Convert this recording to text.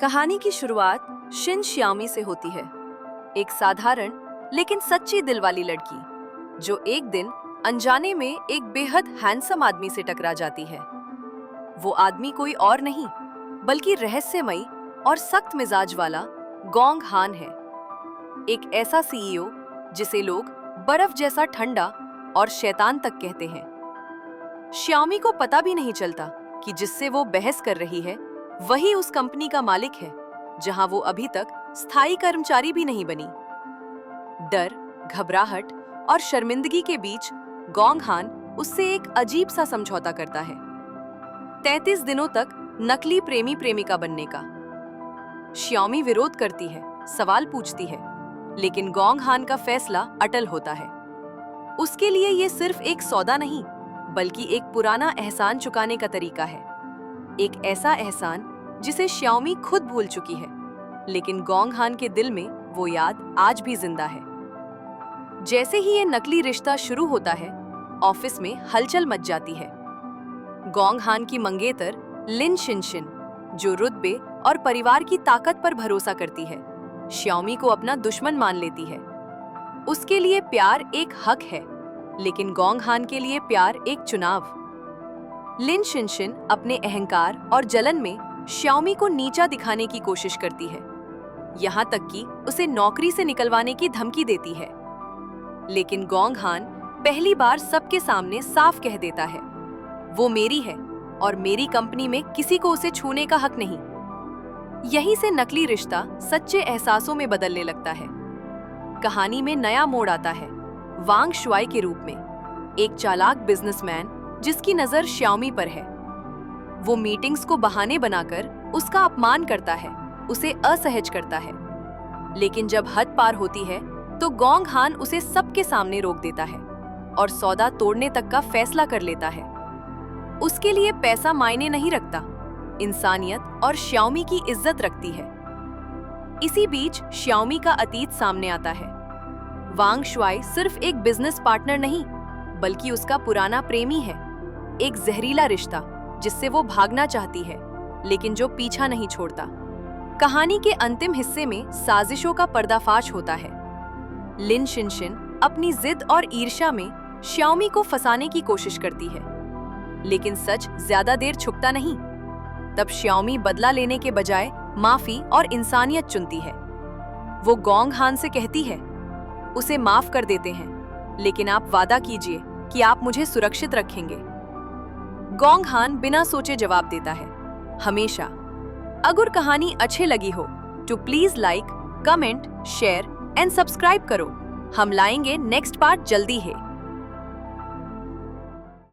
कहानी की शुरुआत शिन श्यामी से होती है, एक साधारण लेकिन सच्ची दिल वाली लड़की जो एक दिन अनजाने में एक बेहद हैंडसम आदमी से टकरा जाती है। वो आदमी कोई और नहीं बल्कि रहस्यमयी और सख्त मिजाज वाला गोंग हान है। एक ऐसा सीईओ जिसे लोग बर्फ जैसा ठंडा और शैतान तक कहते हैं। श्यामी को पता भी नहीं चलता कि जिससे वो बहस कर रही है वही उस कंपनी का मालिक है जहां वो अभी तक स्थायी कर्मचारी भी नहीं बनी। डर, घबराहट और शर्मिंदगी के बीच गोंग हान उससे एक अजीब सा समझौता करता है, 33 दिनों तक नकली प्रेमी प्रेमिका बनने का। श्यामी विरोध करती है, सवाल पूछती है, लेकिन गोंग हान का फैसला अटल होता है। उसके लिए ये सिर्फ एक सौदा नहीं बल्कि एक पुराना एहसान चुकाने का तरीका है। एक ऐसा एहसान जिसे श्यामी खुद भूल चुकी है, लेकिन गोंग हान के दिल में वो याद आज भी जिंदा है। जैसे ही ये नकली रिश्ता शुरू होता है, ऑफिस में हलचल मच जाती है। गोंग हान की मंगेतर लिन शिनशिन, जो रुतबे और परिवार की ताकत पर भरोसा करती है, श्यामी को अपना दुश्मन मान लेती है। उसके लिए प्यार एक हक है, लेकिन गोंग हान के लिए प्यार एक चुनाव। लिन शिनशिन अपने अहंकार और जलन में श्यामी को नीचा दिखाने की कोशिश करती है, यहाँ तक कि उसे नौकरी से निकलवाने की धमकी देती है। लेकिन गोंग हान पहली बार सबके सामने साफ कह देता है, वो मेरी है और मेरी कंपनी में किसी को उसे छूने का हक नहीं। यहीं से नकली रिश्ता सच्चे एहसासों में बदलने लगता है। कहानी में नया मोड़ आता है, वांग शुआई के रूप में, एक चालाक बिजनेसमैन जिसकी नजर श्यामी पर है। वो मीटिंग्स को बहाने बनाकर उसका अपमान करता है, उसे असहज करता है। लेकिन जब हद पार होती है तो गोंग हान उसे सबके सामने रोक देता है और सौदा तोड़ने तक का फैसला कर लेता है। उसके लिए पैसा मायने नहीं रखता, इंसानियत और श्यामी की इज्जत रखती है। इसी बीच श्यामी का अतीत सामने आता है। वांग शुआई सिर्फ एक बिजनेस पार्टनर नहीं बल्कि उसका पुराना प्रेमी है, एक जहरीला रिश्ता जिससे वो भागना चाहती है लेकिन जो पीछा नहीं छोड़ता। कहानी के अंतिम हिस्से में साजिशों का पर्दाफाश होता है। लिन शिनशिन अपनी जिद और ईर्ष्या में श्यामी को फंसाने की कोशिश करती है, लेकिन सच ज्यादा देर छुपता नहीं। तब श्यामी बदला लेने के बजाय माफी और इंसानियत चुनती है। वो गोंग हान से कहती है, उसे माफ कर देते हैं, लेकिन आप वादा कीजिए कि आप मुझे सुरक्षित रखेंगे। गोंग हान बिना सोचे जवाब देता है, हमेशा। अगर कहानी अच्छी लगी हो तो please like, comment, share and subscribe करो। हम लाएंगे नेक्स्ट पार्ट जल्दी है।